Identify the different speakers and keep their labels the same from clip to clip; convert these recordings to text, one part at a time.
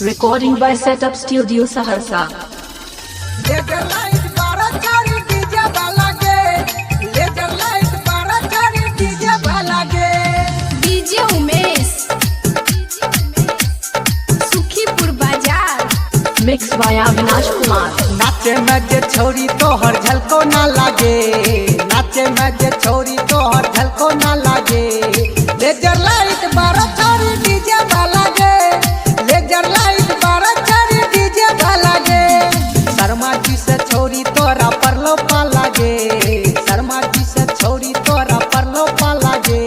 Speaker 1: Recording by Setup Studio Saharsa.
Speaker 2: Laser light बारा चारी DJ वाला गे, लेजर लाइट बारा चारी डीजे वाला गे।
Speaker 3: डीजे उमेश सुखीपुर बाजार।
Speaker 1: Mixed by Avinash Kumar.
Speaker 2: नाचे में जे छोरी तोहर झलको ना लागे, नाचे में जे छोरी तोहर झलको ना लागे। लेजर लाइट बारा चारी डीजे वाला गे, लेजर लाइट बारा चारी डीजे वाला गे। शर्मा जी से छोरी तोरा परलो पा लागे, शर्मा जी से छोरी तोरा परलो पा लागे।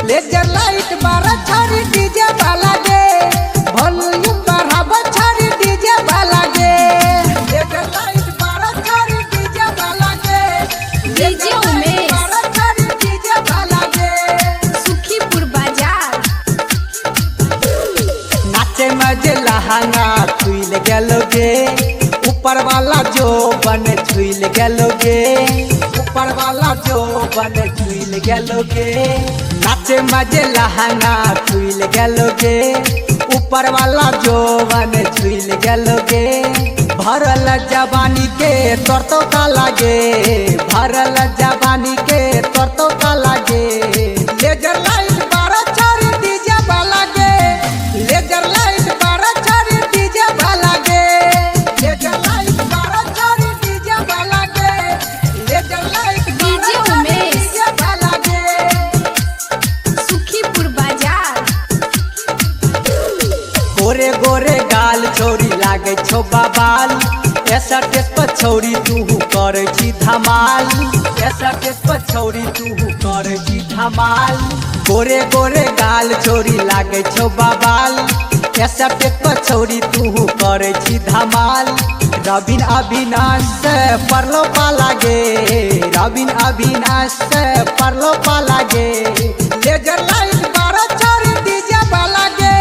Speaker 2: लेजर लाइट बारा चारी डीजे वाला गे, वॉल्यूम बढ़ावा चारी डीजे वाला गे। लेजर लाइट बारा चारी डीजे वाला गे,
Speaker 3: डीजे उमेश
Speaker 2: बारा चारी डीजे वाला गे।
Speaker 3: सुखीपुर बाजार।
Speaker 2: नाचे में जे लहंगा छुइल गेलोगे, ऊपर वाला जो बन छुइल गेलोगे, ऊपर वाला जो बन छुइल गेलोगे। नाचे में जे लहंगा छुइल गेलोगे, ऊपर वाला जो बन छुइल गेलोगे। भरल जवानी के तोर तो का लागे, भरल जवानी के तोर तो का लागे। लेजर लाइट बारा चारी डीजे वाला गे, लेजर लाइट बारा चारी डीजे वाला गे। लेजर लाइट बारा चारी डीजे वाला गे, लेजर लाइट
Speaker 3: डीजे
Speaker 2: बारा चारी
Speaker 3: उमेश
Speaker 2: डीजे वाला गे।
Speaker 3: सुखीपुर बाजार।
Speaker 2: गोरे गोरे गाल छोरी लागे छो बाबाल, ऐसा टेस पर छोरी तू करे छी धमाल, ऐसा टेस पर छोरी तू करे छी धमाल। गोरे गोरे गाल छोरी लागे छो बाबाल, ऐसा टेस पर छोरी तू करे छी धमाल। रबिन अविनाश से परलो पा लागे, रबिन अविनाश से परलो पा लागे। लेजर लाइट बारा चारी डीजे वाला गे,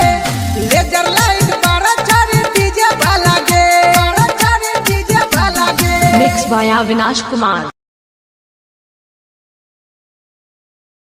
Speaker 2: लेजर लाइट बारा चारी डीजे वाला गे, बारा चारी डीजे वाला गे।
Speaker 1: Mixed by Avinash Kumar.